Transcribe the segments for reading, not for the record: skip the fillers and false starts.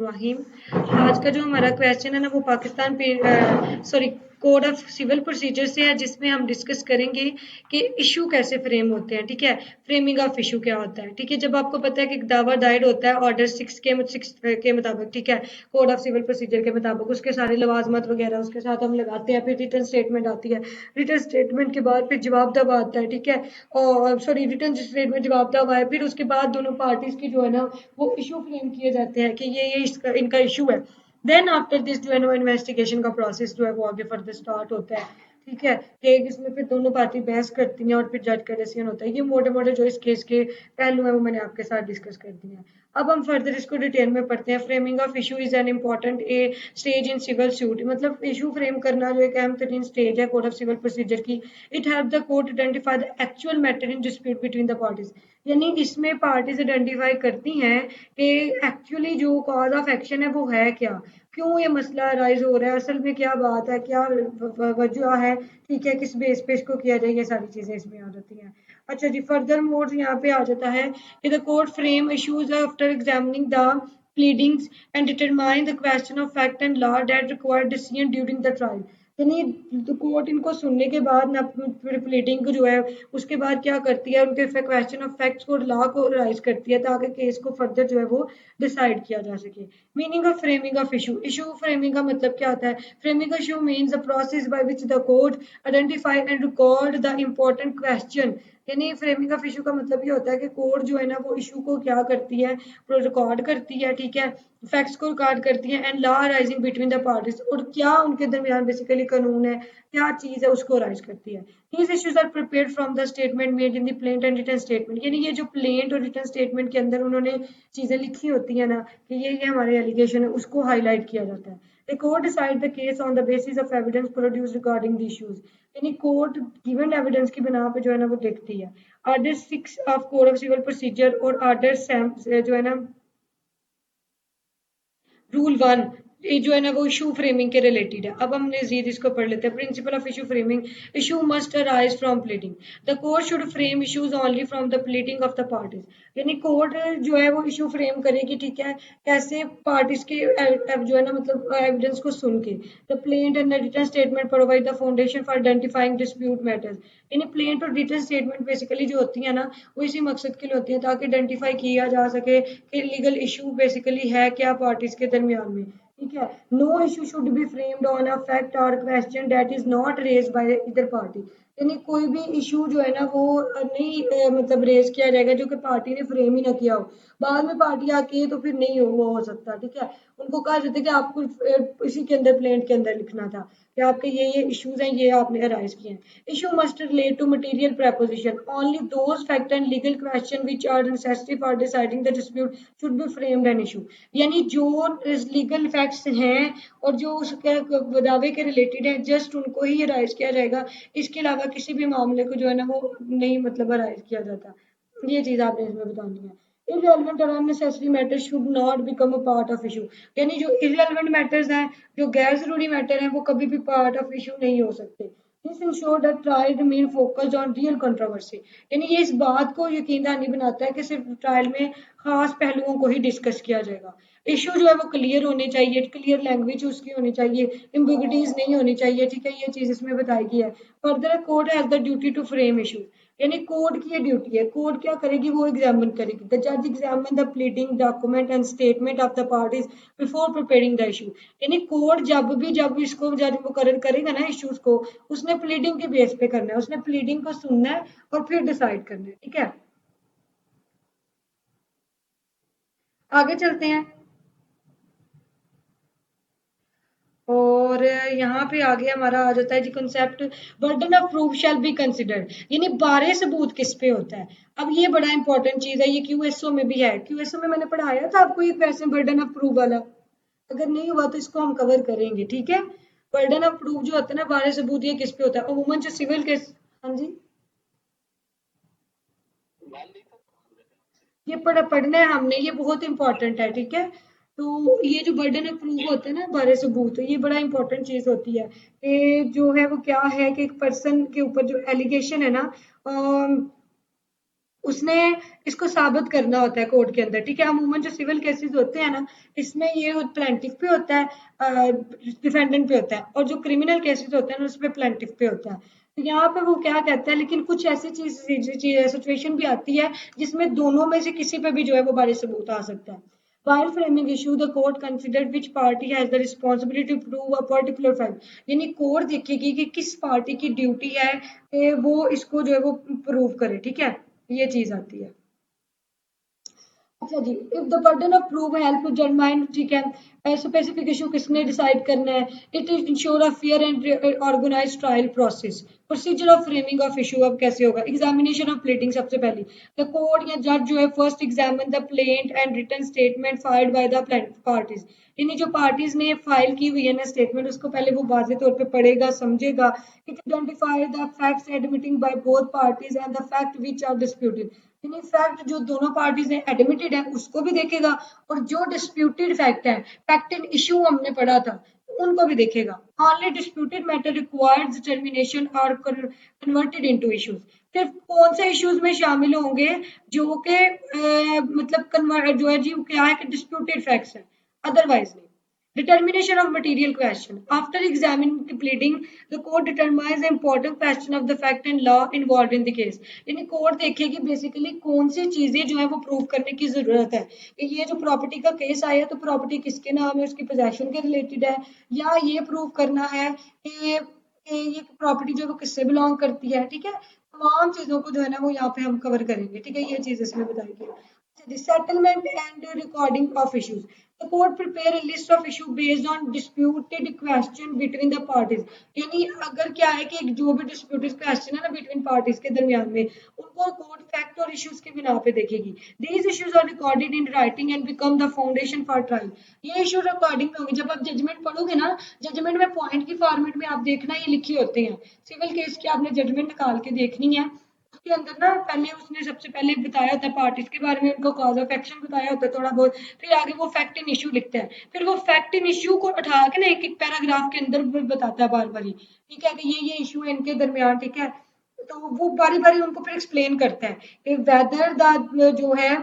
रहीम। आज का जो हमारा क्वेश्चन है ना वो पाकिस्तान पे sorry code of civil procedure से है, जिसमें हम डिस्कस करेंगे कि इशू कैसे फ्रेम होते हैं। ठीक है, फ्रेमिंग ऑफ इशू क्या होता है। ठीक है, जब आपको पता है कि एक दावा दायर होता है ऑर्डर 6 के मुताबिक, ठीक है, कोड ऑफ सिविल प्रोसीजर के मुताबिक उसके सारे लवाजमत वगैरह उसके साथ हम लगाते हैं, फिर रिटर्न स्टेटमेंट आती है, रिटर्न स्टेटमेंट के बाद फिर जवाब दावा आता है। ठीक है, और सॉरी रिटर्न स्टेटमेंट जवाब दावा है, फिर उसके बाद दोनों पार्टीज की जो है ना वो इशू फ्रेम किए जाते हैं कि ये इसका इनका इशू है। देन आफ्टर दिस जो है ना इन्वेस्टिगेशन का प्रोसेस जो है वो आगे फर्दर स्टार्ट होता है। ठीक है, कि इसमें फिर दोनों पार्टी बहस करती हैं और फिर जज का डिसीजन होता है। ये मोटे मोटे जो इस केस के पहलू हैं वो मैंने आपके साथ डिस्कस कर दिए हैं। अब हम फर्दर इसको डिटेल में पढ़ते हैं। Framing of issue is an important a stage in civil suit, मतलब इशू फ्रेम करना जो एक अहम तरीन स्टेज है कोड ऑफ सिविल प्रोसीजर की। It help the court identify the actual matter in dispute between the parties, यानी इसमें पार्टीज आइडेंटिफाई करती हैं कि एक्चुअली जो कॉज ऑफ एक्शन है वो है क्या, क्यों ये मसला राइज हो रहा है, असल में क्या बात है, क्या वजह है। ठीक है, किस बेस पे इसको किया जाए, ये सारी चीजें इसमें आ जाती हैं। अच्छा जी, फर्दर मोड यहाँ पे आ जाता है कि the court frame issues after examining the pleadings and determine the question of fact and law that require decision during the trial, यानी तो कोर्ट इनको सुनने के बाद ना फिर प्लीडिंग को जो है उसके बाद क्या करती है, उनके क्वेश्चन ऑफ फैक्ट्स को लॉ को राइज करती है ताकि केस को फर्दर जो है वो डिसाइड किया जा सके। Meaning of framing of issue, issue framing का मतलब क्या होता है। Framing issue means the process by which the court identify and record the important question, यानी फ्रेमिंग ऑफ इशू का मतलब ये होता है कि कोर्ट जो है ना वो इशू को क्या करती है, रिकॉर्ड करती है। ठीक है, फैक्ट्स को रिकॉर्ड करती है and law rising between the parties, और क्या उनके दरमियान बेसिकली कानून है, क्या चीज है उसको राइज करती है। These issues are prepared from the statement made in the plaint and written statement, यानी ये जो प्लेंट और रिटर्न स्टेटमेंट के अंदर उन्होंने चीजें लिखी होती है ना कि ये हमारे एलिगेशन है, उसको हाईलाइट किया जाता है। The court decide the case on the basis of evidence produced regarding the issues, यानी कोर्ट गिवन एविडेंस की बिना पे जो है ना वो देखती है। Order 6 of code of civil procedure और आर्डर जो है ना रूल 1 ये जो है ना वो इशू फ्रेमिंग के रिलेटेड है। अब हम मजीद इसको पढ़ लेते हैं। Principle of issue framing, issue must arise from pleading, the court should frame issues only from the pleading of the parties, यानी कोर्ट जो है वो इशू फ्रेम करेगी। ठीक है, कैसे पार्टीज के जो है ना मतलब एविडेंस को सुन के। The plaint and the written statement provide the foundation for identifying dispute matters, यानी प्लेंट और रिटन स्टेटमेंट बेसिकली जो होती है ना वो इसी मकसद के लिए होती है ताकि आइडेंटिफाई किया जा सके कि लीगल इशू बेसिकली है क्या पार्टीज के दरमियान में। ठीक है, no issue should be framed on a fact or question that is not raised by either party, यानी कोई भी इशू जो है ना वो नहीं मतलब रेज किया जाएगा जो कि पार्टी ने फ्रेम ही ना किया हो। बाद में पार्टी आके तो फिर नहीं वो हो सकता। ठीक है, उनको कहा जाता है कि आपको इसी के अंदर प्लेंट के अंदर लिखना था कि आपके ये इश्यूज हैं, ये आपने अराइज किए हैं। Issue must relate to material preposition. Only those fact and legal question which are necessary for deciding the dispute should be framed an issue. यानी जो लीगल फैक्ट्स हैं और जो उसके दावे के रिलेटेड है जस्ट उनको ही राइज किया जाएगा, इसके अलावा किसी भी मामले को जो है ना वो नहीं मतलब राइज किया जाता। ये चीज आपने इसमें बतानी है। irrelevant or unnecessary matters should not become a part of issue, यानी जो irrelevant matters हैं, जो गैर जरूरी मैटर हैं, वो कभी भी पार्ट ऑफ इशू नहीं हो सकते। This ensure that trial remain focused on real controversy, यानी ये इस बात को यकीन दहानी बनाता है कि सिर्फ ट्रायल में खास पहलुओं को ही डिस्कस किया जाएगा। इशू जो है वो क्लियर होने चाहिए, क्लियर लैंग्वेज उसकी होनी चाहिए, इम्बिगिटीज नहीं होनी चाहिए। ठीक है, ये चीज इसमें बताई गई है। Further court has the duty to frame issue, यानी कोर्ट की ये ड्यूटी है। कोर्ट क्या करेगी, वो एग्जामिन करेगी। द जज examine the pleading document and statement of the parties before preparing the issue, यानी कोर्ट जब इसको जज मुकर्रर करेगा ना इश्यूज को, उसने प्लीडिंग के बेस पे करना है, उसने प्लीडिंग को सुनना है और फिर डिसाइड करना है। ठीक है, आगे चलते हैं। और यहाँ पे आगे हमारा आ जाता है जी concept burden of proof shall be considered, यानी बारे सबूत किस पे होता है। अब ये बड़ा इंपॉर्टेंट चीज है, ये क्यूएसओ में भी है। क्यूएसओ में मैंने पढ़ाया था आपको ये क्वेश्चन बर्डन ऑफ प्रूफ वाला, अगर नहीं हुआ तो इसको हम कवर करेंगे। ठीक है, बर्डन ऑफ प्रूफ जो होता है ना बारे सबूत, ये किस पे होता है। अमूमन जो सिविल केस, हाँ जी, ये पढ़ना है हमने, ये बहुत इंपॉर्टेंट है। ठीक है, तो ये जो बर्डन ऑफ प्रूफ होता है ना बारे सबूत, ये बड़ा इंपॉर्टेंट चीज होती है कि जो है वो क्या है कि एक पर्सन के ऊपर जो एलिगेशन है ना उसने इसको साबित करना होता है कोर्ट के अंदर, ठीक है। अमूमन जो सिविल केसेस होते हैं ना, इसमें ये प्लेंटिफ पे होता है, डिफेंडेंट पे होता है, और जो क्रिमिनल केसेस होते हैं ना उसमें प्लेंटिफ पे होता है। तो यहाँ पे वो क्या कहता है, लेकिन कुछ ऐसी सिचुएशन भी आती है जिसमें दोनों में से किसी पे भी जो है वो बारी सबूत आ सकता है। While framing issue, the court considered which party has the responsibility to prove a particular fact. यानी कोर्ट देखेगी कि किस पार्टी की ड्यूटी है कि वो इसको जो है वो प्रूव करे, ठीक है। ये चीज आती है। अच्छा जी, if the burden of proof help to determine, ठीक है, स्पेसिफिक इशू किसने डिसाइड करना है, it is ensure a fair and organise trial process. Procedure of framing of issue अब कैसे होगा, एग्जामिनेशन ऑफ प्लेटिंग। सबसे पहले द कोर्ट या जज जो है first examine the plaint and written statement filed by the parties. यानी जो पार्टीज ने फाइल की हुई है ना स्टेटमेंट, उसको पहले वो वाजे तौर पे पढ़ेगा, समझेगा। It identify the facts admitting by both parties and the fact which are disputed. यानी फैक्ट जो दोनों पार्टीज ने एडमिटेड है उसको भी देखेगा, और जो डिस्प्यूटेड फैक्ट है, फैक्ट इन इशू हमने पढ़ा था, उनको भी देखेगा। Only disputed matter requires determination और कन्वर्टेड इनटू इश्यूज। फिर कौन से इश्यूज में शामिल होंगे जो कि मतलब कन्वर्ट जो है जी क्या है कि डिस्प्यूटेड फैक्ट्स है, अदरवाइज नहीं। Determination of material question. After examining the pleading, the court determines the important question of the fact and law involved in the case. यानी कोर्ट देखेगी बेसिकली कौन सी चीजें जो है वो प्रूव करने की जरूरत है कि ये जो प्रॉपर्टी का केस आया तो प्रॉपर्टी किसके नाम है, उसकी पोजेशन के रिलेटेड है, या ये प्रूव करना है कि ये प्रॉपर्टी जो है वो किससे बिलोंग करती है, ठीक है। तमाम चीजों को जो है ना वो यहाँ पे हम कवर करेंगे, ठीक है। ये चीज इसमें बताएगी। Settlement and recording of issues. The court prepare a list of issue based on disputed question between the parties. यानी अगर क्या है कि जो भी disputed question है ना बिटवीन पार्टीज के दरमियान में, उनको कोर्ट फैक्ट और इश्यूज की बिना पे देखेगी। These issues are recorded in writing and become the foundation for trial. ये इशू रिकॉर्डिंग में होंगे। जब आप जजमेंट पढ़ोगे ना, जजमेंट में पॉइंट की फॉर्मेट में आप देखना ये लिखे होते हैं। सिविल केस की आपने जजमेंट निकाल के देखनी है, उसके अंदर ना पहले उसने सबसे पहले बताया होता है पार्टीज के बारे में, उनको कॉज ऑफ एक्शन बताया होता है थोड़ा बहुत, फिर आगे वो फैक्ट इन इशू लिखता है, फिर वो फैक्ट इन इशू को उठा के ना एक एक पैराग्राफ के अंदर बताता है बार बारी, ठीक है, कि ये इशू है इनके दरमियान, ठीक है। तो वो बारी बारी उनको फिर एक्सप्लेन करता है कि वेदर द जो है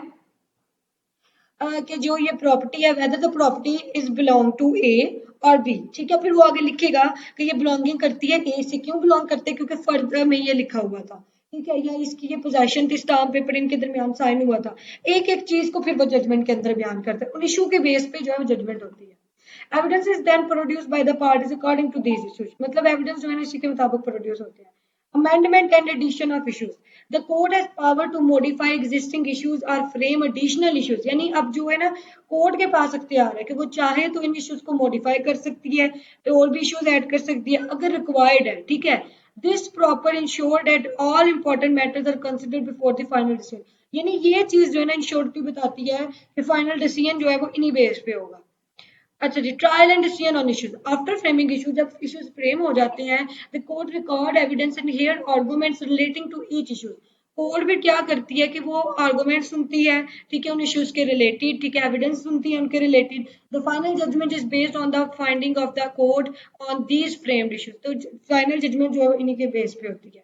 कि जो ये प्रॉपर्टी है, whether the property is belong to A or B, ठीक है। फिर वो आगे लिखेगा कि ये बिलोंगिंग करती है ए से, क्यों बिलोंग करते हैं, क्योंकि फर्दर में ये लिखा हुआ था, ठीक है, या इसकी ये पोजेशन थी, स्टाम्प पेपर इनके दरमियान साइन हुआ था। एक एक चीज को फिर वो जजमेंट के अंदर बयान करता है, उन इशू के बेस पे जो है वो जजमेंट होती है। Evidence is then produced by the parties according to these issues. मतलब एविडेंस जो है इसी के मुताबिक प्रोड्यूस होते हैं। Amendment and addition of issues. The court has power to modify existing issues or frame additional issues. यानी अब जो है ना कोर्ट के पास अख्तियार है कि वो चाहे तो इन इश्यूज को मॉडिफाई कर सकती है, तो और भी इश्यूज ऐड कर सकती है अगर रिक्वायर्ड है, ठीक है। This proper ensure that all important matters are considered before the final decision. यानी ये चीज जो है ना इंश्योरिटी बताती है कि फाइनल डिसीजन जो है वो इन्हीं बेस पे होगा। अच्छा जी, trial and decision on issues. After framing issue, जब इश्यूज फ्रेम हो जाते हैं, the court record evidence and hear arguments relating to each issue. Court भी क्या करती है कि वो आर्गुमेंट सुनती है, ठीक है, उन इश्यूज के रिलेटेड, ठीक है, एविडेंस सुनती है उनके related. The final judgement is based on the finding of the court on these framed issues. तो फाइनल जजमेंट जो है इन्हीं के बेस पे होती है।